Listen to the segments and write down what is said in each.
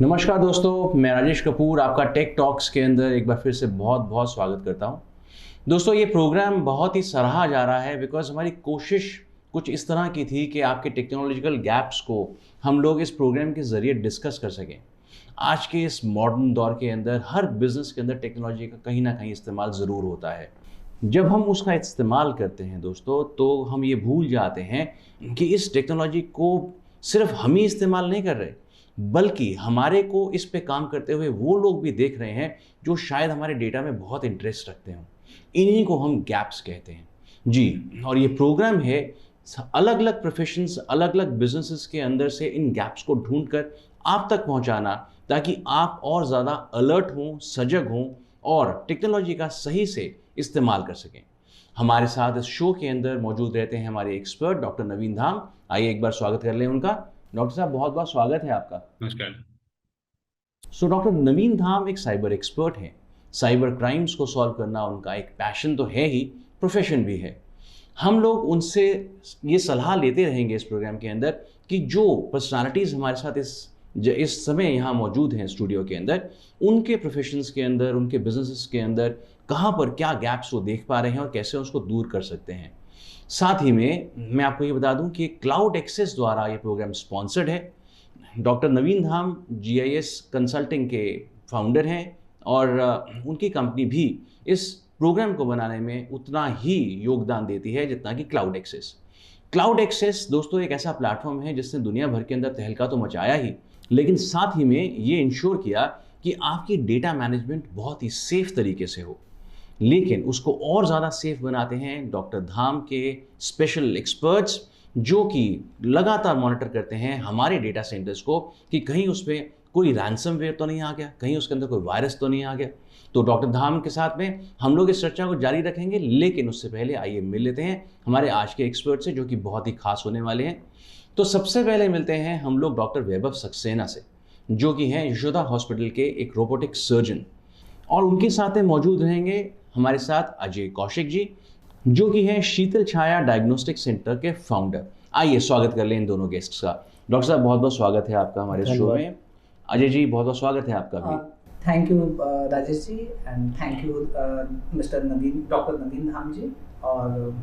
नमस्कार दोस्तों, मैं राजेश कपूर आपका टेक टॉक्स के अंदर एक बार फिर से बहुत बहुत स्वागत करता हूं। दोस्तों, ये प्रोग्राम बहुत ही सराहा जा रहा है बिकॉज हमारी कोशिश कुछ इस तरह की थी कि आपके टेक्नोलॉजिकल गैप्स को हम लोग इस प्रोग्राम के ज़रिए डिस्कस कर सकें। आज के इस मॉडर्न दौर के अंदर हर बिजनेस के अंदर टेक्नोलॉजी का कहीं ना कहीं इस्तेमाल ज़रूर होता है। जब हम उसका इस्तेमाल करते हैं दोस्तों, तो हम ये भूल जाते हैं कि इस टेक्नोलॉजी को सिर्फ हम ही इस्तेमाल नहीं कर रहे, बल्कि हमारे को इस पे काम करते हुए वो लोग भी देख रहे हैं जो शायद हमारे डेटा में बहुत इंटरेस्ट रखते हों। इन्हीं को हम गैप्स कहते हैं जी। और ये प्रोग्राम है अलग अलग प्रोफेशंस, अलग अलग बिजनेसेस के अंदर से इन गैप्स को ढूंढकर आप तक पहुंचाना, ताकि आप और ज़्यादा अलर्ट हों, सजग हों और टेक्नोलॉजी का सही से इस्तेमाल कर सकें। हमारे साथ इस शो के अंदर मौजूद रहते हैं हमारे एक्सपर्ट डॉक्टर नवीन धाम। आइए एक बार स्वागत कर लें उनका। डॉक्टर साहब, बहुत बहुत स्वागत है आपका। नमस्कार। डॉक्टर नवीन धाम एक साइबर एक्सपर्ट हैं। साइबर क्राइम्स को सॉल्व करना उनका एक पैशन तो है ही, प्रोफेशन भी है। हम लोग उनसे ये सलाह लेते रहेंगे इस प्रोग्राम के अंदर कि जो पर्सनालिटीज़ हमारे साथ इस समय यहाँ मौजूद हैं स्टूडियो के अंदर, उनके प्रोफेशंस के अंदर, उनके बिजनेसेस के अंदर कहाँ पर क्या गैप्स वो देख पा रहे हैं और कैसे उसको दूर कर सकते हैं। साथ ही में मैं आपको ये बता दूं कि क्लाउड एक्सेस द्वारा ये प्रोग्राम स्पॉन्सर्ड है। डॉक्टर नवीन धाम जीआईएस कंसल्टिंग के फाउंडर हैं और उनकी कंपनी भी इस प्रोग्राम को बनाने में उतना ही योगदान देती है जितना कि क्लाउड एक्सेस। क्लाउड एक्सेस दोस्तों एक ऐसा प्लेटफॉर्म है जिसने दुनिया भर के अंदर तहलका तो मचाया ही, लेकिन साथ ही में ये इंश्योर किया कि आपकी डेटा मैनेजमेंट बहुत ही सेफ तरीके से हो। लेकिन उसको और ज़्यादा सेफ बनाते हैं डॉक्टर धाम के स्पेशल एक्सपर्ट्स, जो कि लगातार मॉनिटर करते हैं हमारे डेटा सेंटर्स को कि कहीं उस पर कोई रैंसमवेयर तो नहीं आ गया, कहीं उसके अंदर कोई वायरस तो नहीं आ गया। तो डॉक्टर धाम के साथ में हम लोग इस चर्चा को जारी रखेंगे, लेकिन उससे पहले आइए मिल लेते हैं हमारे आज के एक्सपर्ट से, जो कि बहुत ही खास होने वाले हैं। तो सबसे पहले मिलते हैं हम लोग डॉक्टर वैभव सक्सेना से, जो कि हैं यशोदा हॉस्पिटल के एक रोबोटिक सर्जन। और उनके साथ में मौजूद रहेंगे हमारे साथ अजय कौशिक जी, जो कि हैं शीतल छाया डायग्नोस्टिक सेंटर के फाउंडर। आइए स्वागत कर लें इन दोनों गेस्ट्स का। डॉक्टर साहब, बहुत बहुत स्वागत है आपका हमारे शो में। अजय जी, बहुत बहुत स्वागत है आपका भी। Thank you Rajesh ji, and thank you mister Naveen, doctor Naveen Dham ji, और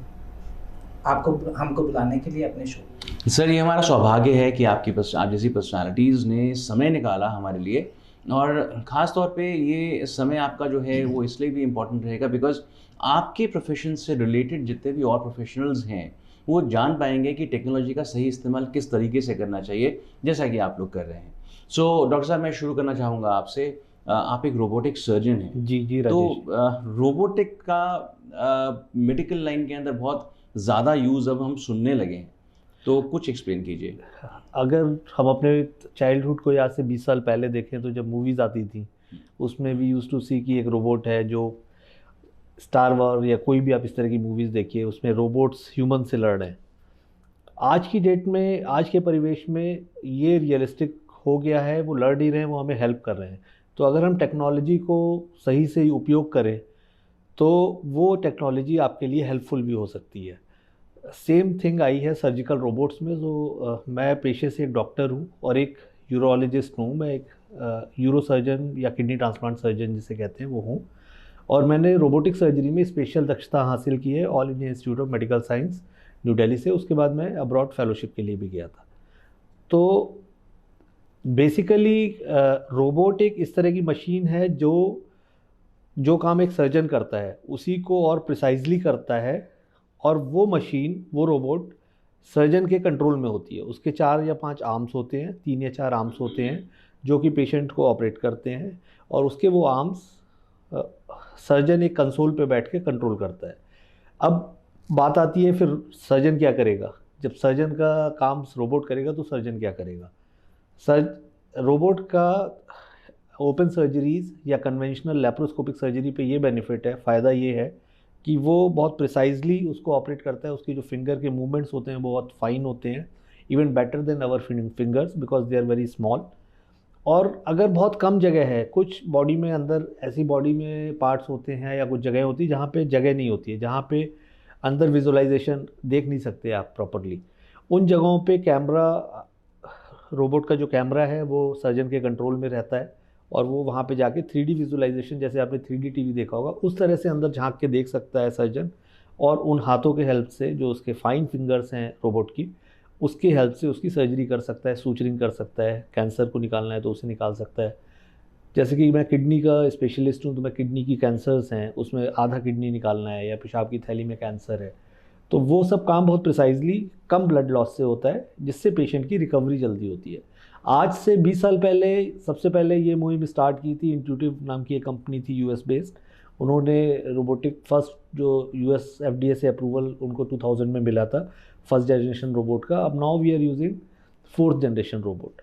आपको हमको बुलाने के लिए अपने शो। सर, ये हमारा सौभाग्य है कि आप जैसी पर्सनालिटीज़ ने समय निकाला हमारे लिए, और ख़ास तौर पे ये समय आपका जो है वो इसलिए भी इम्पोर्टेंट रहेगा बिकॉज आपके प्रोफेशन से रिलेटेड जितने भी और प्रोफेशनल्स हैं वो जान पाएंगे कि टेक्नोलॉजी का सही इस्तेमाल किस तरीके से करना चाहिए, जैसा कि आप लोग कर रहे हैं। डॉक्टर साहब, मैं शुरू करना चाहूँगा आपसे। आप एक रोबोटिक सर्जन हैं। जी तो राजेश। रोबोटिक का मेडिकल लाइन के अंदर बहुत ज़्यादा यूज़ अब हम सुनने लगे हैं, तो कुछ एक्सप्लेन कीजिए। अगर हम अपने चाइल्डहुड को आज से 20 साल पहले देखें तो जब मूवीज़ आती थी उसमें भी यूज टू सी कि एक रोबोट है, जो स्टार वॉर या कोई भी आप इस तरह की मूवीज़ देखिए उसमें रोबोट्स ह्यूमन से लड़ रहे हैं। आज की डेट में, आज के परिवेश में ये रियलिस्टिक हो गया है, वो लड़ नहीं रहे हैं, वो हमें हेल्प कर रहे हैं। तो अगर हम टेक्नोलॉजी को सही से उपयोग करें तो वो टेक्नोलॉजी आपके लिए हेल्पफुल भी हो सकती है। सेम थिंग आई है सर्जिकल रोबोट्स में। जो मैं पेशे से एक डॉक्टर हूँ और एक यूरोलॉजिस्ट हूँ। मैं एक यूरो सर्जन या किडनी ट्रांसप्लांट सर्जन जिसे कहते हैं वो हूँ, और मैंने रोबोटिक सर्जरी में स्पेशल दक्षता हासिल की है all India institute of medical science new Delhi से। उसके बाद मैं अब्रॉड फेलोशिप के लिए भी गया था। तो बेसिकली रोबोट एक इस तरह की मशीन है जो काम एक सर्जन करता है उसी को और प्रिसाइजली करता है, और वो मशीन, वो रोबोट सर्जन के कंट्रोल में होती है। उसके 4 या 5 आर्म्स होते हैं, 3 या 4 आर्म्स होते हैं जो कि पेशेंट को ऑपरेट करते हैं, और उसके वो आर्म्स सर्जन एक कंसोल पे बैठ के कंट्रोल करता है। अब बात आती है फिर सर्जन क्या करेगा। जब सर्जन का काम रोबोट करेगा तो सर्जन क्या करेगा। रोबोट का ओपन सर्जरीज़ या कन्वेंशनल लैप्रोस्कोपिक सर्जरी पे ये बेनिफिट है, फ़ायदा ये है कि वो बहुत प्रिसाइजली उसको ऑपरेट करता है। उसकी जो फिंगर के मूवमेंट्स होते हैं वो बहुत फाइन होते हैं, even better than our fingers because they are very small. और अगर बहुत कम जगह है, कुछ बॉडी में अंदर ऐसी बॉडी में पार्ट्स होते हैं या कुछ जगह होती है जहाँ पे जगह नहीं होती है, जहाँ पे अंदर विजुअलाइजेशन देख नहीं सकते आप प्रॉपरली, उन जगहों पे कैमरा रोबोट का जो कैमरा है वो सर्जन के कंट्रोल में रहता है और वो वहाँ पे जाके 3D विजुअलाइजेशन, जैसे आपने 3D टीवी देखा होगा, उस तरह से अंदर झांक के देख सकता है सर्जन। और उन हाथों के हेल्प से, जो उसके फाइन फिंगर्स हैं रोबोट की, उसकी हेल्प से उसकी सर्जरी कर सकता है, सूचरिंग कर सकता है, कैंसर को निकालना है तो उसे निकाल सकता है। जैसे कि मैं किडनी का स्पेशलिस्ट हूँ, तो मैं किडनी की कैंसर्स हैं उसमें आधा किडनी निकालना है, या पेशाब की थैली में कैंसर है, तो वो सब काम बहुत प्रिसाइजली कम ब्लड लॉस से होता है, जिससे पेशेंट की रिकवरी जल्दी होती है। आज से 20 साल पहले सबसे पहले ये मुहिम स्टार्ट की थी, इंट्यूटिव नाम की एक कंपनी थी यूएस बेस्ड। उन्होंने रोबोटिक फर्स्ट जो यूएस एफडीए से अप्रूवल उनको 2000 में मिला था फर्स्ट जनरेशन रोबोट का। अब now we are using 4th generation robot.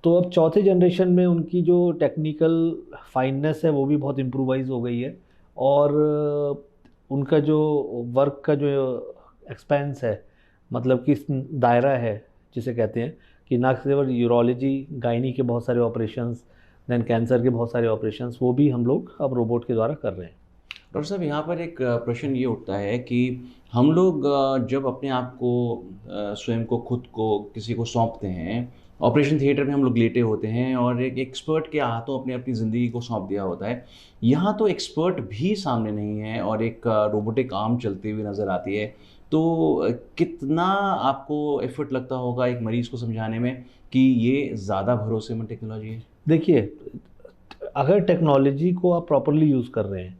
तो अब 4थे जनरेशन में उनकी जो टेक्निकल फाइननेस है वो भी बहुत इम्प्रूवाइज हो गई है, और उनका जो वर्क का जो एक्सपेंस है, मतलब कि दायरा है जिसे कहते हैं, कि ना केवल यूरोलॉजी गायनी के बहुत सारे ऑपरेशंस, देन कैंसर के बहुत सारे ऑपरेशंस, वो भी हम लोग अब रोबोट के द्वारा कर रहे हैं। डॉक्टर साहब, यहाँ पर एक प्रश्न ये उठता है कि हम लोग जब अपने आप को स्वयं को, खुद को किसी को सौंपते हैं, ऑपरेशन थिएटर में हम लोग लेटे होते हैं और एक एक्सपर्ट के हाथों अपनी ज़िंदगी को सौंप दिया होता है। यहाँ तो एक्सपर्ट भी सामने नहीं है और एक रोबोटिक आर्म चलती हुई नज़र आती है। तो कितना आपको एफर्ट लगता होगा एक मरीज़ को समझाने में कि ये ज़्यादा भरोसेमंद टेक्नोलॉजी है? देखिए, अगर टेक्नोलॉजी को आप प्रॉपरली यूज़ कर रहे हैं,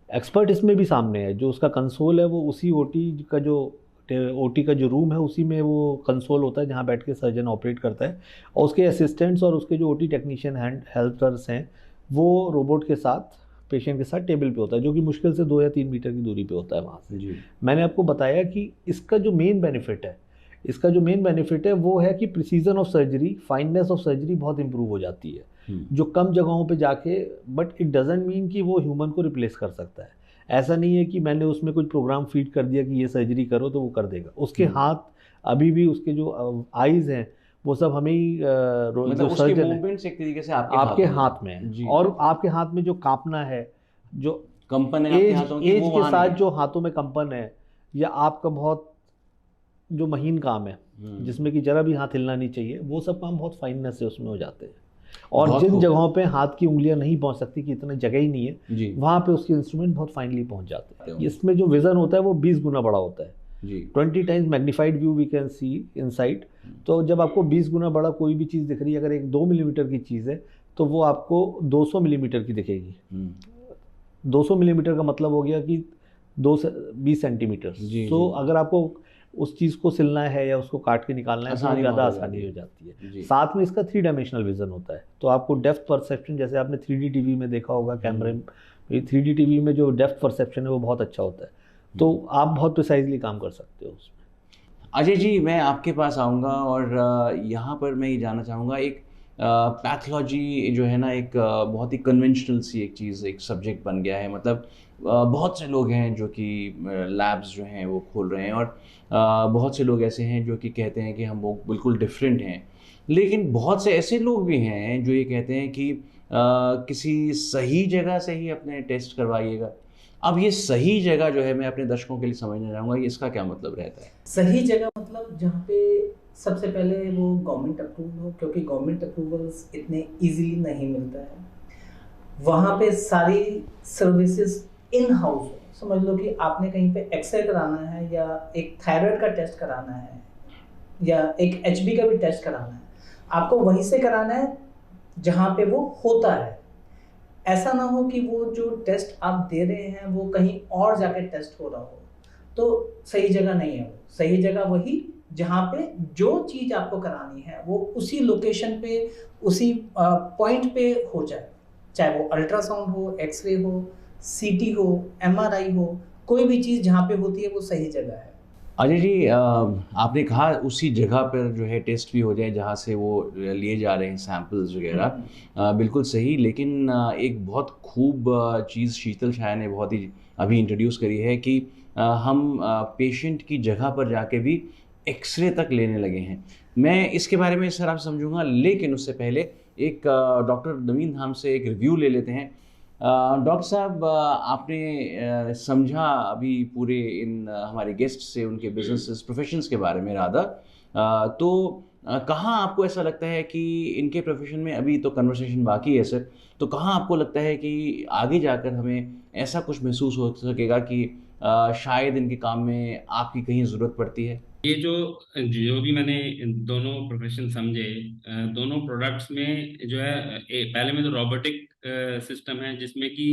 एक्सपर्ट इसमें भी सामने है। जो उसका कंसोल है वो उसी ओटी का जो रूम है उसी में वो कंसोल होता है जहाँ बैठ के सर्जन ऑपरेट करता है, और उसके असिस्टेंट्स और उसके जो ओटी टेक्नीशियन हेल्पर्स हैं वो रोबोट के साथ, पेशेंट के साथ टेबल पे होता है, जो कि मुश्किल से 2 या 3 मीटर की दूरी पे होता है वहाँ से। जी। मैंने आपको बताया कि इसका जो मेन बेनिफिट है वो है कि precision of surgery, fineness of surgery बहुत इंप्रूव हो जाती है, जो कम जगहों पे जाके, बट इट डजंट मीन कि वो ह्यूमन को रिप्लेस कर सकता है। ऐसा नहीं है कि मैंने उसमें कुछ प्रोग्राम फीड कर दिया कि ये सर्जरी करो तो वो कर देगा। उसके हाथ अभी भी, उसके जो आईज हैं वो सब हमें ही मतलब उसके मूवमेंट्स एक तरीके से आपके हाथ में है, और आपके हाथ में जो कांपना है, जो कंपन है आपके हाथों की, एज के साथ जो हाथों में कंपन है, या आपका बहुत जो महीन काम है जिसमें कि जरा भी हाथ हिलना नहीं चाहिए, वो सब काम बहुत फाइननेस से उसमें हो जाते हैं। और जिन जगहों पे हाथ की उंगलियां नहीं पहुंच सकती, कि इतना जगह ही नहीं है, वहां पे उसके इंस्ट्रूमेंट बहुत फाइनली पहुंच जाते हैं। इसमें जो विजन होता है वो 20 गुना बड़ा होता है, 20 times magnified view we can see inside. तो जब आपको 20 गुना बड़ा कोई भी चीज़ दिख रही है, अगर एक 2 मिलीमीटर की चीज़ है तो वो आपको 200 मिलीमीटर की दिखेगी। 200 मिलीमीटर का मतलब हो गया कि 2 से 20 सेंटीमीटर। तो अगर आपको उस चीज़ को सिलना है या उसको काट के निकालना है तो ज़्यादा आसानी हो जाती है। साथ में इसका 3 डायमेंशनल विजन होता है, तो आपको डेप्थ परसेप्शन, जैसे आपने 3D टीवी में देखा होगा कैमरे में, 3D टीवी में जो डेप्थ परसेप्शन है वो बहुत अच्छा होता है, तो आप बहुत प्रिसाइजली काम कर सकते हो उसमें। अजय जी, मैं आपके पास आऊँगा और यहाँ पर मैं ये जानना चाहूँगा, एक पैथोलॉजी जो है ना, एक बहुत ही कन्वेंशनल सी एक चीज़, एक सब्जेक्ट बन गया है। मतलब बहुत से लोग हैं जो कि लैब्स जो हैं वो खोल रहे हैं, और बहुत से लोग ऐसे हैं जो कि कहते हैं कि हम वो बिल्कुल डिफरेंट हैं, लेकिन बहुत से ऐसे लोग भी हैं जो ये कहते हैं कि किसी सही जगह से ही अपने टेस्ट करवाइएगा। अब ये सही जगह जो है, मैं अपने दर्शकों के लिए समझना चाहूँगा, इसका क्या मतलब रहता है? सही जगह मतलब जहाँ पे सबसे पहले वो गवर्नमेंट अप्रूवल हो, क्योंकि गवर्नमेंट अप्रूवल्स इतने इजीली नहीं मिलता है। वहाँ पे सारी सर्विसेज इन हाउस हो। समझ लो कि आपने कहीं पे एक्सरे कराना है, या एक थायराइड का टेस्ट कराना है, या एक एचबी का भी टेस्ट कराना है, आपको वहीं से कराना है जहाँ पे वो होता है। ऐसा ना हो कि वो जो टेस्ट आप दे रहे हैं वो कहीं और जाके टेस्ट हो रहा हो, तो सही जगह नहीं है वो। सही जगह वही जहाँ पे जो चीज़ आपको करानी है वो उसी लोकेशन पे, उसी पॉइंट पे हो जाए, चाहे वो अल्ट्रासाउंड हो, एक्सरे हो, सीटी हो, एमआरआई हो, कोई भी चीज़ जहाँ पे होती है वो सही जगह है। अजय जी, आपने कहा उसी जगह पर जो है टेस्ट भी हो जाए जहाँ से वो लिए जा रहे हैं सैंपल्स वगैरह, बिल्कुल सही। लेकिन एक बहुत खूब चीज़ शीतल शाह ने बहुत ही अभी इंट्रोड्यूस करी है कि हम पेशेंट की जगह पर जाके भी एक्सरे तक लेने लगे हैं। मैं इसके बारे में सर आप समझूंगा, लेकिन उससे पहले एक डॉक्टर नवीन धाम से एक रिव्यू ले लेते हैं। डॉक्टर साहब, आपने समझा अभी पूरे इन हमारे गेस्ट से उनके बिजनेसेस, प्रोफेशंस के बारे में राधा, तो कहाँ आपको ऐसा लगता है कि इनके प्रोफेशन में, अभी तो कन्वर्सेशन बाकी है सर, तो कहाँ आपको लगता है कि आगे जाकर हमें ऐसा कुछ महसूस हो सकेगा कि शायद इनके काम में आपकी कहीं ज़रूरत पड़ती है? ये जो जो भी मैंने दोनों प्रोफेशन समझे, दोनों प्रोडक्ट्स में जो है, पहले में तो रोबोटिक सिस्टम है जिसमें कि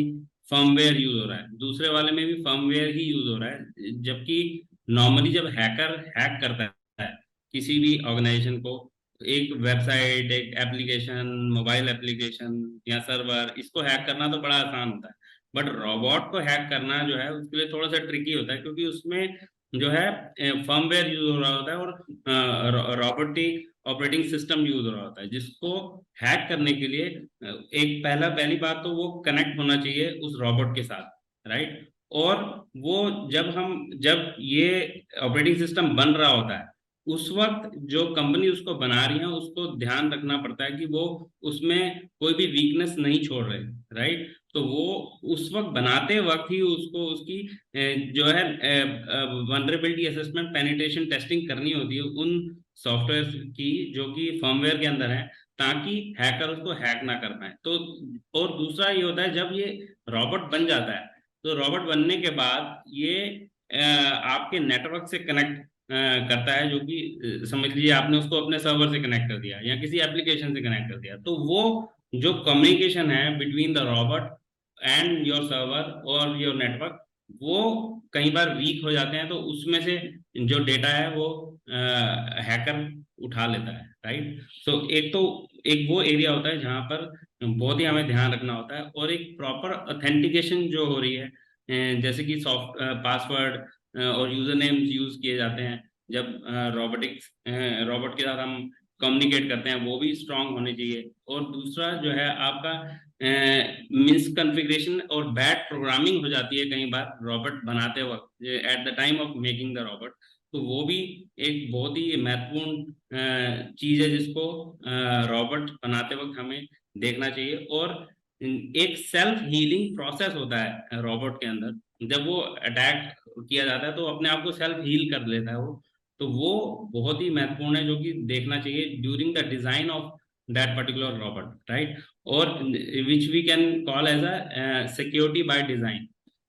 फर्मवेयर यूज हो रहा है, दूसरे वाले में भी फर्मवेयर ही यूज हो रहा है। जबकि नॉर्मली जब हैकर हैक करता है किसी भी ऑर्गेनाइजेशन को, एक वेबसाइट, एक एप्लीकेशन, मोबाइल एप्लीकेशन या सर्वर, इसको हैक करना तो बड़ा आसान होता है। बट रोबोट को हैक करना जो है उसके लिए थोड़ा सा ट्रिकी होता है, क्योंकि उसमें जो है फर्मवेयर यूज हो रहा होता है और रोबोटिक ऑपरेटिंग सिस्टम यूज हो रहा होता है, जिसको हैक करने के लिए एक पहली बात तो वो कनेक्ट होना चाहिए उस रोबोट के साथ, राइट। और वो जब ये ऑपरेटिंग सिस्टम बन रहा होता है, उस वक्त जो कंपनी उसको बना रही है उसको ध्यान रखना पड़ता है कि वो उसमें कोई भी वीकनेस नहीं छोड़ रहे, राइट। तो वो उस वक्त बनाते वक्त ही उसको उसकी जो है वनरेबिलिटी असेसमेंट, पेनिट्रेशन टेस्टिंग करनी होती है उन सॉफ्टवेयर की जो कि फर्मवेयर के अंदर है, ताकि हैकर उसको हैक ना कर पाए। तो और दूसरा ये होता है, जब ये रॉबोट बन जाता है तो रॉबोट बनने के बाद ये आपके नेटवर्क से कनेक्ट करता है, जो कि समझ लीजिए आपने उसको अपने सर्वर से कनेक्ट कर दिया या किसी एप्लीकेशन से कनेक्ट कर दिया, तो वो जो कम्युनिकेशन है between the robot and your server और योर नेटवर्क, वो कई बार वीक हो जाते हैं, तो उसमें से जो डेटा है वो हैकर उठा लेता है, राइट। सो एक वो एरिया होता है जहां पर बहुत ही हमें ध्यान रखना होता है, और एक प्रॉपर ऑथेंटिकेशन जो हो रही है, जैसे कि सॉफ्ट पासवर्ड और यूजर नेम्स यूज किए जाते हैं जब रोबोट के साथ हम कम्युनिकेट करते हैं, वो भी स्ट्रांग होने चाहिए। और दूसरा जो है आपका मिस कॉन्फ़िगरेशन और बैड प्रोग्रामिंग हो जाती है कई बार रोबोट बनाते वक्त, at the time of making the robot, तो वो भी एक बहुत ही महत्वपूर्ण चीज है जिसको रोबोट बनाते वक्त हमें देखना चाहिए। और एक सेल्फ हीलिंग प्रोसेस होता है रोबोट के अंदर, जब वो अटैक किया जाता है तो अपने आप को सेल्फ हील कर लेता है वो, तो वो बहुत ही महत्वपूर्ण है जो कि देखना चाहिए during the design of that particular robot, right. और which we can call as a security by design.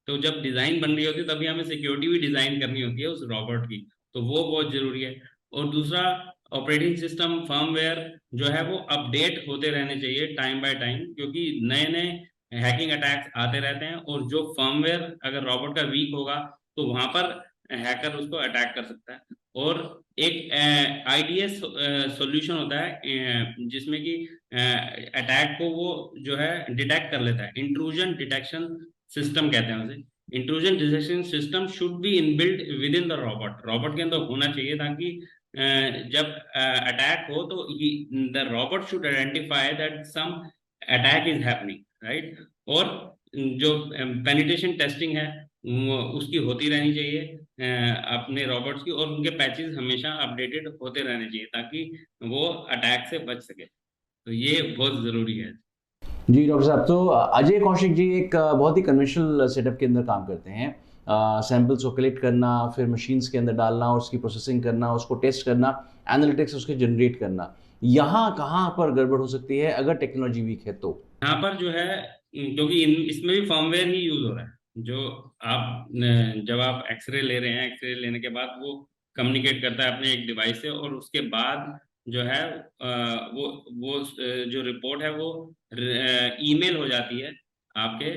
तो जब डिजाइन बन रही होती है तभी हमें सिक्योरिटी भी डिजाइन करनी होती है उस रोबोट की, तो वो बहुत जरूरी है। और दूसरा, ऑपरेटिंग सिस्टम फर्मवेयर जो है वो अपडेट होते रहने चाहिए टाइम बाय टाइम, क्योंकि नए नए हैकिंग अटैक्स आते रहते हैं, और जो फर्मवेयर अगर रोबोट का वीक होगा तो वहां पर हैकर उसको अटैक कर सकता है। और एक आईडीएस सॉल्यूशन होता है जिसमें कि अटैक को वो जो है डिटेक्ट कर लेता है, इंट्रूजन डिटेक्शन सिस्टम कहते हैं उसे। Intrusion detection system should be inbuilt within the robot के अंदर होना चाहिए, ताकि जब अटैक हो तो the robot should identify that some attack is happening, right. और जो पेनिट्रेशन टेस्टिंग है उसकी होती रहनी चाहिए अपने रोबोट्स की, और उनके पैचेस हमेशा अपडेटेड होते रहने चाहिए ताकि वो अटैक से बच सके। तो ये बहुत ज़रूरी है। जी डॉक्टर साहब, तो अजय कौशिक जी एक बहुत ही कन्वेंशनल सेटअप के अंदर काम करते हैं। सैम्पल्स को कलेक्ट करना, फिर मशीन्स के अंदर डालना, उसकी प्रोसेसिंग करना, उसको टेस्ट करना, एनालिटिक्स उसके जनरेट करना। यहाँ कहाँ पर गड़बड़ हो सकती है अगर टेक्नोलॉजी वीक है तो? यहाँ पर जो है, क्योंकि इसमें भी फर्मवेयर ही यूज हो रहा है, जो आप जब आप एक्सरे ले रहे हैं, एक्सरे लेने के बाद वो कम्युनिकेट करता है अपने एक डिवाइस से, और उसके बाद जो है वो जो रिपोर्ट है वो ईमेल हो जाती है आपके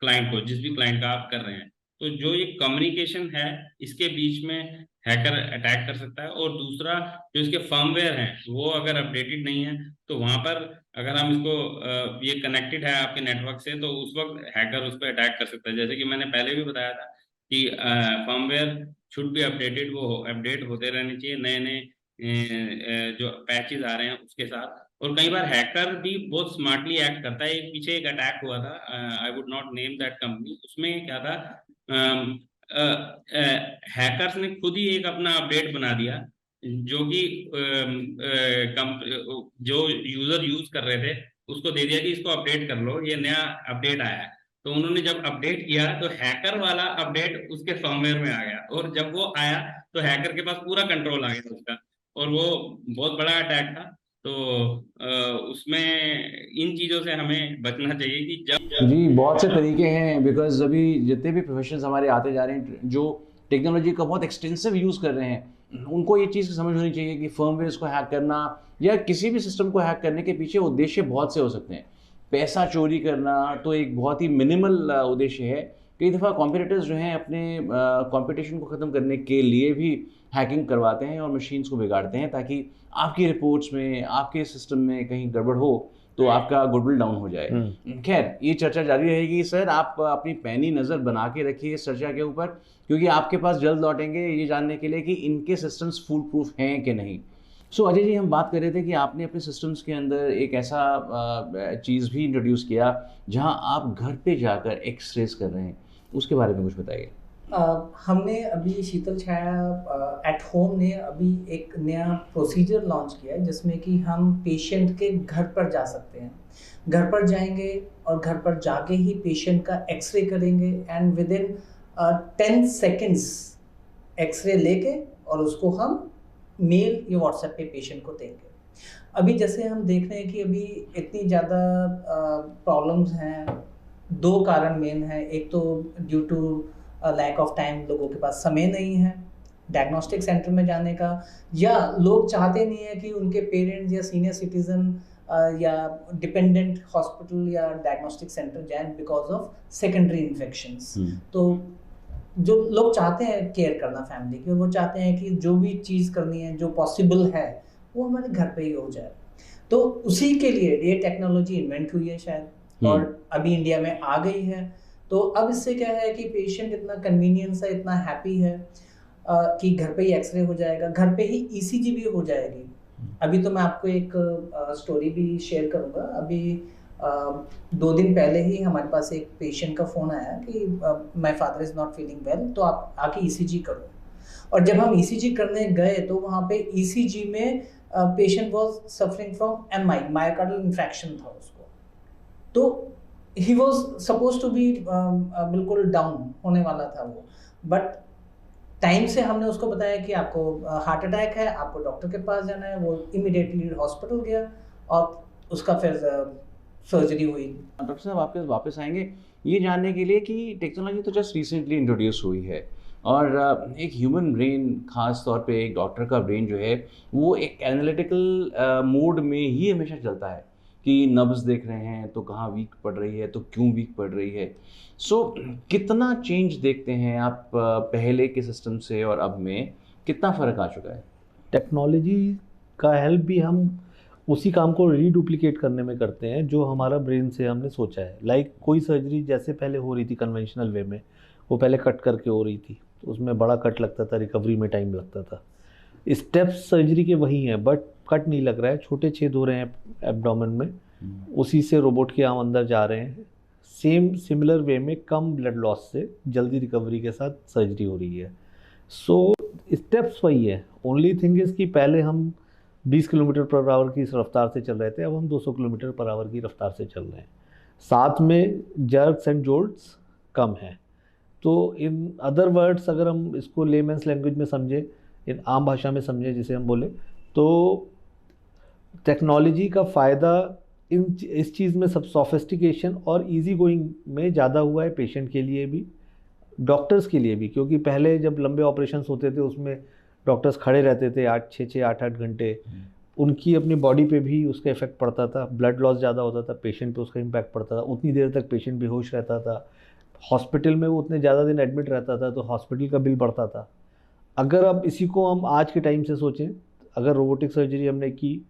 क्लाइंट को, जिस भी क्लाइंट का आप कर रहे हैं। तो जो ये कम्युनिकेशन है इसके बीच में हैकर अटैक कर सकता है। और दूसरा, जो इसके फर्मवेयर हैं वो अगर अपडेटेड नहीं है तो वहां पर अगर हम इसको ये कनेक्टेड है आपके नेटवर्क से, तो उस वक्त हैकर उस पर अटैक कर सकता है। जैसे कि मैंने पहले भी बताया था कि फर्मवेयर शुड बी अपडेटेड, वो अपडेट होते रहने चाहिए नए नए जो पैचेस आ रहे हैं उसके साथ। और कई बार हैकर भी बहुत स्मार्टली एक्ट करता है। एक पीछे एक अटैक हुआ था, I would not name that company, उसमें क्या था, हैकर्स ने खुद ही एक अपना अपडेट बना दिया, जो कि जो यूजर यूज कर रहे थे उसको दे दिया कि इसको अपडेट कर लो, ये नया अपडेट आया है। तो उन्होंने जब अपडेट किया तो हैकर वाला अपडेट उसके फर्मवेयर में आ गया, और जब वो आया तो हैकर के पास पूरा कंट्रोल आ गया उसका, और वो बहुत बड़ा अटैक था। तो उसमें इन चीज़ों से हमें बचना चाहिए कि जब जी, बहुत से तरीके हैं, बिकॉज़ अभी जितने भी प्रोफेशंस हमारे आते जा रहे हैं जो टेक्नोलॉजी का बहुत एक्सटेंसिव यूज़ कर रहे हैं, उनको ये चीज़ समझ होनी चाहिए कि फर्मवेयर्स को हैक करना या किसी भी सिस्टम को हैक करने के पीछे उद्देश्य बहुत से हो सकते हैं। पैसा चोरी करना तो एक बहुत ही मिनिमल उद्देश्य है। कई दफ़ा कॉम्पिटिटर्स जो हैं अपने कॉम्पिटिशन को ख़त्म करने के लिए भी हैकिंग करवाते हैं और मशीन्स को बिगाड़ते हैं ताकि आपकी रिपोर्ट्स में, आपके सिस्टम में कहीं गड़बड़ हो तो आपका गुडविल डाउन हो जाए। खैर, ये चर्चा जारी रहेगी सर, आप अपनी पैनी नज़र बना के रखिए इस चर्चा के ऊपर, क्योंकि आपके पास जल्द लौटेंगे ये जानने के लिए कि इनके सिस्टम्स फूल प्रूफ हैं कि नहीं। सो अजय जी, हम बात कर रहे थे कि आपने अपने सिस्टम्स के अंदर एक ऐसा चीज़ भी इंट्रोड्यूस किया जहां आप घर पे जाकर एक्सरेज कर रहे हैं, उसके बारे में कुछ बताइए। हमने अभी शीतल छाया एट होम ने अभी एक नया प्रोसीजर लॉन्च किया है जिसमें कि हम पेशेंट के घर पर जा सकते हैं। घर पर जाएंगे और घर पर जाके ही पेशेंट का एक्सरे करेंगे and within 10 seconds X-ray लेके और उसको हम मेल या व्हाट्सएप पे पेशेंट को देंगे। अभी जैसे हम देख रहे हैं कि अभी इतनी ज़्यादा प्रॉब्लम्स हैं, 2 कारण मेन है। एक तो due to lack of time, लोगों के पास समय नहीं है डायग्नोस्टिक सेंटर में जाने का, या लोग चाहते नहीं है कि उनके पेरेंट्स या सीनियर सिटीजन या डिपेंडेंट हॉस्पिटल या डायग्नोस्टिक सेंटर जाएं बिकॉज ऑफ सेकेंडरी इन्फेक्शंस। तो जो लोग चाहते हैं केयर करना फैमिली की, और वो चाहते हैं कि जो भी चीज़ करनी है जो पॉसिबल है वो हमारे घर पे ही हो जाए। तो उसी के लिए ये टेक्नोलॉजी इन्वेंट हुई है शायद, और अभी इंडिया में आ गई है। तो अब इससे क्या है कि पेशेंट इतना कन्वीनियंस है, इतना हैप्पी है कि घर पे ही एक्सरे हो जाएगा, घर पे ही ईसीजी भी हो जाएगी। अभी तो मैं आपको एक स्टोरी भी शेयर करूंगा। अभी 2 दिन पहले ही हमारे पास एक पेशेंट का फ़ोन आया कि my father is not feeling well, तो आप आके ईसीजी करो। और जब हम ईसीजी करने गए तो वहाँ पे ईसीजी में patient was suffering from MI, myocardial infection था उसको। तो he was suppose to be बिल्कुल डाउन होने वाला था वो, बट टाइम से हमने उसको बताया कि आपको हार्ट अटैक है, आपको डॉक्टर के पास जाना है। वो इमीडिएटली हॉस्पिटल गया और उसका फिर सर्जरी हुई। डॉक्टर साहब, आपके पास वापस आएंगे ये जानने के लिए कि टेक्नोलॉजी तो जस्ट रिसेंटली इंट्रोड्यूस हुई है और एक ह्यूमन ब्रेन, खास तौर पे एक डॉक्टर का ब्रेन जो है वो एक एनालिटिकल मोड में ही हमेशा चलता है कि नब्ज़ देख रहे हैं तो कहाँ वीक पड़ रही है, तो क्यों वीक पड़ रही है। सो कितना चेंज देखते हैं आप पहले के सिस्टम से और अब में, कितना फ़र्क आ चुका है? टेक्नोलॉजी का हेल्प भी हम उसी काम को रीडुप्लिकेट करने में करते हैं जो हमारा ब्रेन से हमने सोचा है। लाइक कोई सर्जरी जैसे पहले हो रही थी कन्वेंशनल वे में, वो पहले कट करके हो रही थी, तो उसमें बड़ा कट लगता था, रिकवरी में टाइम लगता था। स्टेप्स सर्जरी के वही हैं, बट कट नहीं लग रहा है, छोटे छेद हो रहे हैं एब्डोमेन में, उसी से रोबोट के आम अंदर जा रहे हैं। सेम सिमिलर वे में कम ब्लड लॉस से जल्दी रिकवरी के साथ सर्जरी हो रही है। सो स्टेप्स वही है। ओनली थिंग इज़ कि पहले हम 20 किलोमीटर पर आवर की रफ्तार से चल रहे थे, अब हम 200 किलोमीटर पर आवर की रफ्तार से चल रहे हैं। साथ में जर्क्स एंड जोल्ट्स कम हैं। तो इन अदर वर्ड्स, अगर हम इसको लेमैन्स लैंग्वेज में समझें, इन आम भाषा में समझें जिसे हम बोले, तो टेक्नोलॉजी का फ़ायदा इस चीज़ में सब सोफिस्टिकेशन और इजी गोइंग में ज़्यादा हुआ है, पेशेंट के लिए भी, डॉक्टर्स के लिए भी। क्योंकि पहले जब लंबे ऑपरेशंस होते थे उसमें डॉक्टर्स खड़े रहते थे 8 घंटे, उनकी अपनी बॉडी पे भी उसका इफेक्ट पड़ता था, ब्लड लॉस ज़्यादा होता था, पेशेंट पे उसका इम्पैक्ट पड़ता था, उतनी देर तक पेशेंट बेहोश रहता था, हॉस्पिटल में वो उतने ज़्यादा दिन एडमिट रहता था, तो हॉस्पिटल का बिल बढ़ता था। अगर अब इसी को हम आज के टाइम से सोचें, अगर रोबोटिक सर्जरी हमने की,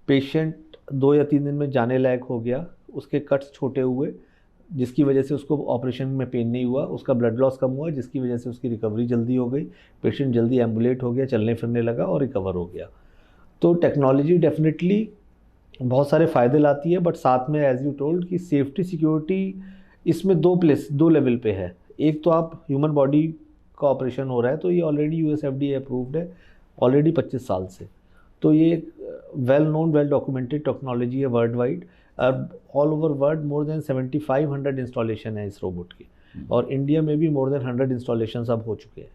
पेशेंट 2 या 3 दिन में जाने लायक हो गया, उसके कट्स छोटे हुए जिसकी वजह से उसको ऑपरेशन में पेन नहीं हुआ, उसका ब्लड लॉस कम हुआ जिसकी वजह से उसकी रिकवरी जल्दी हो गई, पेशेंट जल्दी एम्बुलेट हो गया, चलने फिरने लगा और रिकवर हो गया। तो टेक्नोलॉजी डेफिनेटली बहुत सारे फ़ायदे लाती है, बट साथ में एज यू टोल्ड कि सेफ्टी सिक्योरिटी इसमें 2 लेवल पे है। एक तो आप ह्यूमन बॉडी का ऑपरेशन हो रहा है, तो ये ऑलरेडी यूएस FDA अप्रूव्ड है ऑलरेडी 25 साल से, तो ये well known, well documented technology है world wide. All over world more than 7500 installation है इस रोबोट की, और इंडिया में भी मोर देन 100 इंस्टॉलेशन अब हो चुके हैं।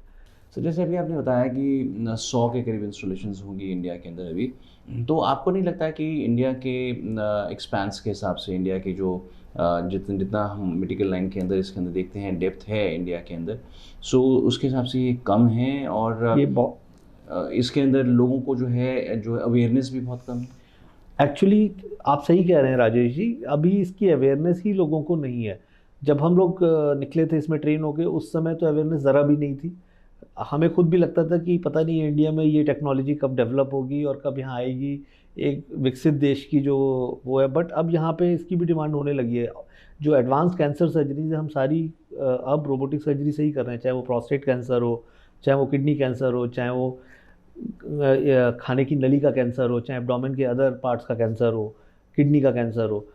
तो जैसे अभी आपने बताया कि 100 के करीब इंस्टॉलेशंस होंगी इंडिया के अंदर अभी, तो आपको नहीं लगता कि इंडिया के एक्सपेंस के हिसाब से, इंडिया के जो जितना जितना हम मेडिकल लाइन के अंदर इसके अंदर देखते हैं डेप्थ है इंडिया के अंदर, सो उसके हिसाब से ये कम है, और ये इसके अंदर लोगों को जो अवेयरनेस भी बहुत कम है? एक्चुअली आप सही कह रहे हैं राजेश जी, अभी इसकी अवेयरनेस ही लोगों को नहीं है। जब हम लोग निकले थे इसमें ट्रेन होके, उस समय तो अवेयरनेस ज़रा भी नहीं थी। हमें खुद भी लगता था कि पता नहीं इंडिया में ये टेक्नोलॉजी कब डेवलप होगी और कब यहाँ आएगी, एक विकसित देश की जो वो है। बट अब यहाँ पे इसकी भी डिमांड होने लगी है। जो एडवांस कैंसर सर्जरीज हम सारी अब रोबोटिक सर्जरी से ही कर रहे हैं, चाहे वो प्रोस्टेट कैंसर हो, चाहे वो किडनी कैंसर हो, चाहे वो खाने की नली का कैंसर हो, चाहे एब्डोमेन के अदर पार्ट्स का कैंसर हो, किडनी का कैंसर हो।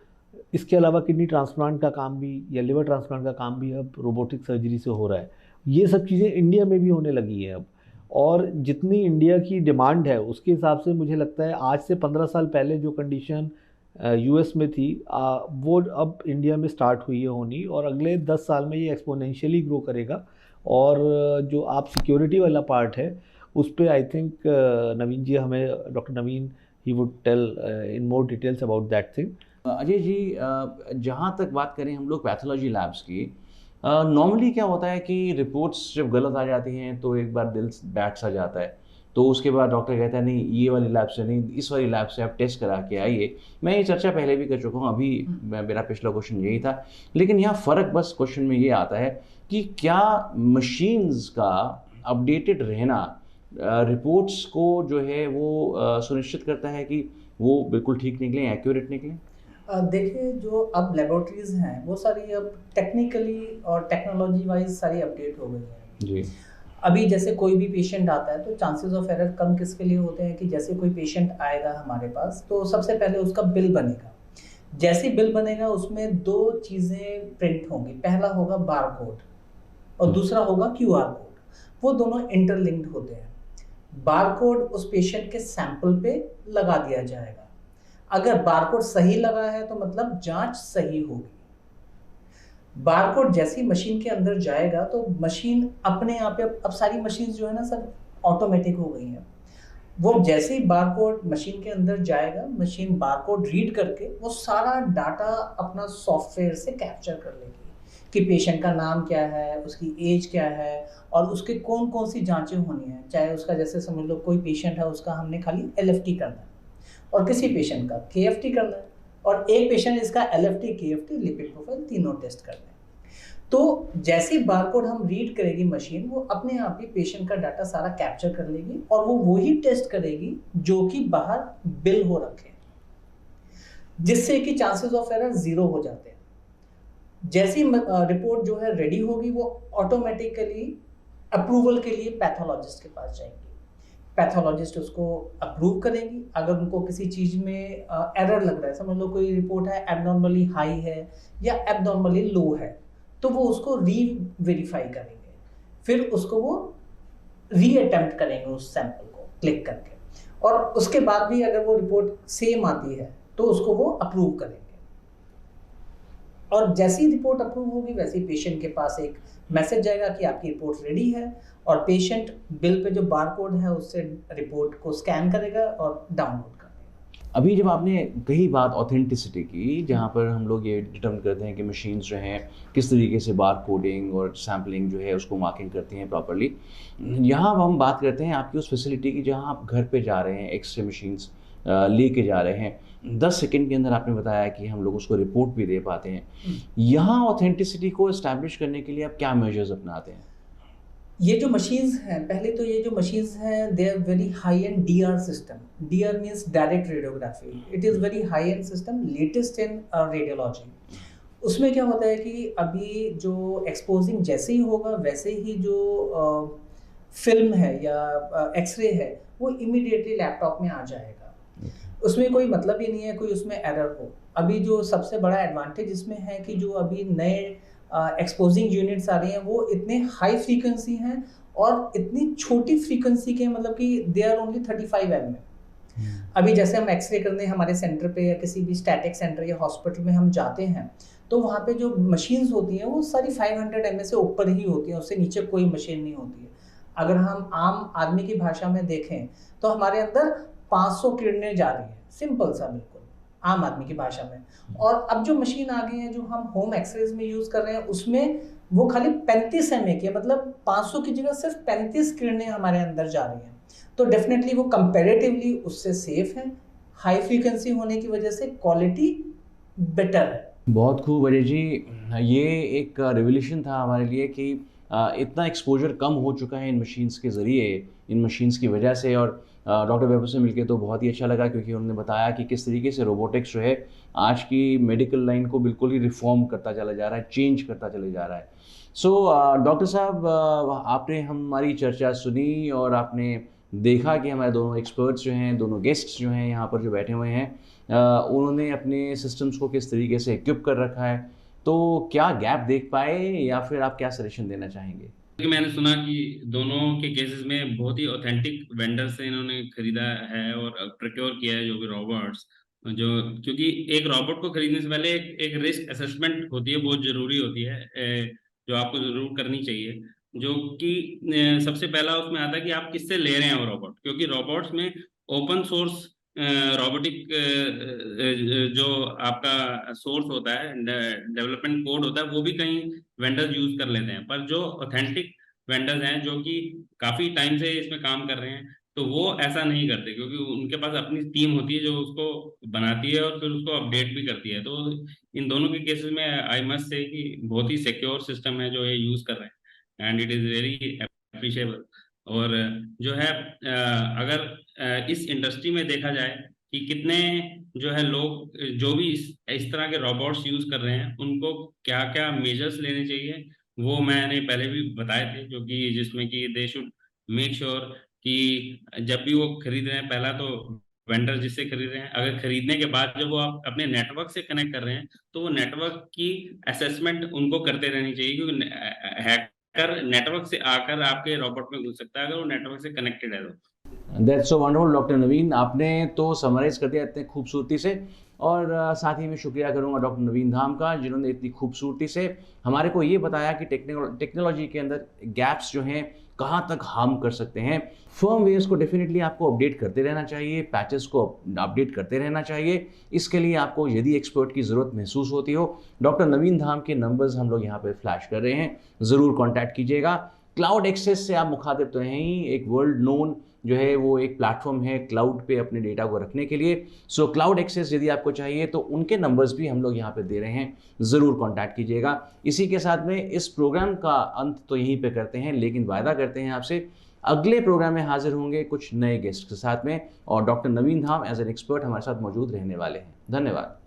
इसके अलावा किडनी ट्रांसप्लांट का काम भी या लिवर ट्रांसप्लांट का काम भी अब रोबोटिक सर्जरी से हो रहा है। ये सब चीज़ें इंडिया में भी होने लगी हैं अब, और जितनी इंडिया की डिमांड है उसके हिसाब से मुझे लगता है आज से 15 साल पहले जो कंडीशन यूएस में थी वो अब इंडिया में स्टार्ट हुई है होनी, और अगले 10 साल में ये एक्सपोनेंशियली ग्रो करेगा। और जो आप सिक्योरिटी वाला पार्ट है उस पर आई थिंक नवीन जी हमें, doctor Naveen, he would tell in more details about that thing. Ajay ji, जहाँ तक बात करें हम लोग पैथोलॉजी लैब्स की, नॉर्मली क्या होता है कि रिपोर्ट्स जब गलत आ जाती हैं तो एक बार दिल बैठ सा जाता है, तो उसके बाद डॉक्टर कहता है नहीं ये वाली लैब से नहीं, इस वाली लैब से आप टेस्ट करा के आइए। मैं ये चर्चा पहले भी कर चुका हूँ, अभी मेरा पिछला क्वेश्चन यही था, लेकिन यहाँ फ़र्क बस क्वेश्चन में ये आता है कि क्या मशीन्स का अपडेटेड रहना रिपोर्ट्स को जो है वो सुनिश्चित करता है कि वो बिल्कुल ठीक निकलें, एक्यूरेट निकलें? देखिए, जो अब लेबोरेटरीज हैं वो सारी अब टेक्निकली और टेक्नोलॉजी वाइज सारी अपडेट हो गई हैं जी। अभी जैसे कोई भी पेशेंट आता है तो चांसेस ऑफ एरर कम किसके लिए होते हैं कि जैसे कोई पेशेंट आएगा हमारे पास तो सबसे पहले उसका बिल बनेगा। जैसे बिल बनेगा उसमें दो चीज़ें प्रिंट होंगी, पहला होगा बारकोड और दूसरा होगा क्यूआर कोड। वो दोनों इंटरलिंक्ड होते हैं। बारकोड उस पेशेंट के सैंपल पे लगा दिया जाएगा। अगर बारकोड सही लगा है तो मतलब जांच सही होगी। बारकोड जैसी मशीन के अंदर जाएगा तो मशीन अपने आप पे, अब सारी मशीन जो है ना सब ऑटोमेटिक हो गई हैं, वो जैसे ही बारकोड मशीन के अंदर जाएगा, मशीन बारकोड रीड करके वो सारा डाटा अपना सॉफ्टवेयर से कैप्चर कर लेगी कि पेशेंट का नाम क्या है, उसकी एज क्या है और उसके कौन कौन सी जांचें होनी है। चाहे उसका, जैसे समझ लो कोई पेशेंट है उसका हमने खाली LFT करना है और किसी पेशेंट का KFT करना है और एक पेशेंट इसका LFT KFT लिपिड प्रोफाइल तीनों टेस्ट करना है। तो जैसे बारकोड हम रीड करेगी मशीन, वो अपने आप ही पेशेंट का डाटा सारा कैप्चर कर लेगी और वो वही टेस्ट करेगी जो कि बाहर बिल हो रखे, जिससे कि चांसेस ऑफ एरर 0 हो जाते हैं। जैसी रिपोर्ट जो है रेडी होगी वो ऑटोमेटिकली अप्रूवल के लिए पैथोलॉजिस्ट के पास जाएगी। पैथोलॉजिस्ट उसको अप्रूव करेंगी। अगर उनको किसी चीज़ में एरर लग रहा है, समझ लो कोई रिपोर्ट है एबनॉर्मली हाई है या एबनॉर्मली लो है, तो वो उसको री-वेरीफाई करेंगे, फिर उसको वो री-अटेम्प्ट करेंगे उस सैंपल को क्लिक करके, और उसके बाद भी अगर वो रिपोर्ट सेम आती है तो उसको वो अप्रूव करेंगे। और जैसी रिपोर्ट अप्रूव होगी वैसे ही पेशेंट के पास एक मैसेज जाएगा कि आपकी रिपोर्ट रेडी है, और पेशेंट बिल पे जो बारकोड है उससे रिपोर्ट को स्कैन करेगा और डाउनलोड कर देगा। अभी जब आपने कही बात ऑथेंटिसिटी की, जहाँ पर हम लोग ये डिटर्मिन करते हैं कि मशीन्स जो हैं किस तरीके से बार कोडिंग और सैम्पलिंग जो है उसको मार्किंग करती हैं प्रॉपरली, यहाँ हम बात करते हैं आपकी उस फैसिलिटी की जहाँ आप घर पे जा रहे हैं, एक्सरे मशीन्स लेके जा रहे हैं, 10 सेकंड के अंदर आपने बताया कि हम लोग उसको रिपोर्ट भी दे पाते हैं। यहाँ ऑथेंटिसिटी को इस्टेब्लिश करने के लिए आप क्या मेजर्स अपनाते हैं? ये जो मशीन्स हैं, पहले तो ये जो मशीन्स हैं they are very high end DR system. DR means direct radiography. It is very high end system, latest in radiology. उसमें क्या होता है कि अभी जो एक्सपोजिंग जैसे ही होगा वैसे ही जो फिल्म है या एक्सरे है वो इमीडिएटली लैपटॉप में आ जाएगा। उसमें कोई मतलब ही नहीं है कोई उसमें एरर हो। अभी जो सबसे बड़ा एडवांटेज इसमें है कि जो अभी नए एक्सपोजिंग यूनिट्स आ रही हैं वो इतने हाई फ्रीक्वेंसी हैं और इतनी छोटी फ्रीक्वेंसी के, मतलब कि दे आर ओनली 35 mm। अभी जैसे हम एक्सरे करने हमारे सेंटर पे या किसी भी स्टैटिक सेंटर या हॉस्पिटल में हम जाते हैं तो वहाँ पे जो मशीन्स होती हैं वो सारी 500 mm से ऊपर ही होती हैं, उससे नीचे कोई मशीन नहीं होती है। अगर हम आम आदमी की भाषा में देखें तो हमारे अंदर 500 किरणें जा रही है, सिंपल सा बिल्कुल आम आदमी की भाषा में। और अब जो मशीन आ गई है जो हम होम एक्सरेज में यूज कर रहे हैं उसमें वो खाली 35 mA की है, मतलब 500 की जगह सिर्फ 35 किरणें हमारे अंदर जा रही हैं। तो डेफिनेटली वो कंपैरेटिवली उससे सेफ है, हाई फ्रीक्वेंसी होने की वजह से क्वालिटी बेटर है। बहुत खूब अजय जी, ये एक रिवोल्यूशन था हमारे लिए कि इतना एक्सपोजर कम हो चुका है इन मशीन्स के ज़रिए, इन मशीन्स की वजह से। और डॉक्टर वैभव से मिलके तो बहुत ही अच्छा लगा, क्योंकि उन्होंने बताया कि किस तरीके से रोबोटिक्स जो है आज की मेडिकल लाइन को बिल्कुल ही रिफॉर्म करता चला जा रहा है, चेंज करता चले जा रहा है। सो डॉक्टर साहब, आपने हमारी चर्चा सुनी और आपने देखा कि हमारे दोनों एक्सपर्ट्स जो हैं, दोनों गेस्ट्स जो हैं यहाँ पर जो बैठे हुए हैं, उन्होंने अपने सिस्टम्स को किस तरीके से इक्विप कर रखा है। तो क्या गैप देख पाए या फिर आप क्या सजेशन देना चाहेंगे? क्योंकि मैंने सुना कि दोनों के केसेस में बहुत ही ऑथेंटिक वेंडर से इन्होंने खरीदा है और प्रोक्योर किया है जो भी रोबोट्स, जो क्योंकि एक रोबोट को खरीदने से पहले एक रिस्क असेसमेंट होती है, बहुत जरूरी होती है, जो आपको जरूर करनी चाहिए। जो कि सबसे पहला उसमें आता है कि आप किससे ले रहे हैं वो रोबोट, क्योंकि रोबोट्स में ओपन सोर्स रोबोटिक जो आपका सोर्स होता है, डेवलपमेंट कोड होता है, वो भी कहीं वेंडर्स यूज कर लेते हैं। पर जो ऑथेंटिक वेंडर्स हैं जो कि काफी टाइम से इसमें काम कर रहे हैं, तो वो ऐसा नहीं करते, क्योंकि उनके पास अपनी टीम होती है जो उसको बनाती है और फिर उसको अपडेट भी करती है। तो इन दोनों के केसेस में आई मस्ट से कि बहुत ही सिक्योर सिस्टम है जो ये यूज कर रहे हैं, and it is very appreciable. और जो है अगर इस इंडस्ट्री में देखा जाए कि कितने जो है लोग जो भी इस तरह के रोबोट्स यूज कर रहे हैं, उनको क्या क्या मेजर्स लेने चाहिए, वो मैंने पहले भी बताए थे, जो कि जिसमें कि दे शुड मेक श्योर कि जब भी वो खरीद रहे हैं, पहला तो वेंडर जिससे खरीद रहे हैं, अगर खरीदने के बाद जब वो आप अपने नेटवर्क से कनेक्ट कर रहे हैं, तो वो नेटवर्क की असेसमेंट उनको करते रहनी चाहिए, क्योंकि हैकर नेटवर्क से आकर आपके रोबोट में घुस सकता है अगर वो नेटवर्क से कनेक्टेड है तो। दैट्स सो वंडरफुल डॉक्टर नवीन, आपने तो समराइज कर दिया इतने खूबसूरती से। और साथ ही मैं शुक्रिया करूंगा डॉक्टर नवीन धाम का, जिन्होंने इतनी खूबसूरती से हमारे को ये बताया कि टेक्नोलॉजी के अंदर गैप्स जो हैं कहाँ तक हार्म कर सकते हैं। फर्मवेयर्स को डेफिनेटली आपको अपडेट करते रहना चाहिए, पैचेस को अपडेट करते रहना चाहिए। इसके लिए आपको यदि एक्सपर्ट की ज़रूरत महसूस होती हो, डॉक्टर नवीन धाम के नंबर्स हम लोग यहाँ पे फ्लैश कर रहे हैं, ज़रूर कॉन्टैक्ट कीजिएगा। क्लाउड एक्सेस से आप मुखातिब तो हैं ही, एक वर्ल्ड नोन जो है वो एक प्लेटफॉर्म है क्लाउड पे अपने डेटा को रखने के लिए। सो क्लाउड एक्सेस यदि आपको चाहिए तो उनके नंबर्स भी हम लोग यहाँ पे दे रहे हैं, ज़रूर कांटेक्ट कीजिएगा। इसी के साथ में इस प्रोग्राम का अंत तो यहीं पे करते हैं, लेकिन वायदा करते हैं आपसे अगले प्रोग्राम में हाजिर होंगे कुछ नए गेस्ट के साथ में, और doctor Naveen Dham as an expert हमारे साथ मौजूद रहने वाले हैं। धन्यवाद।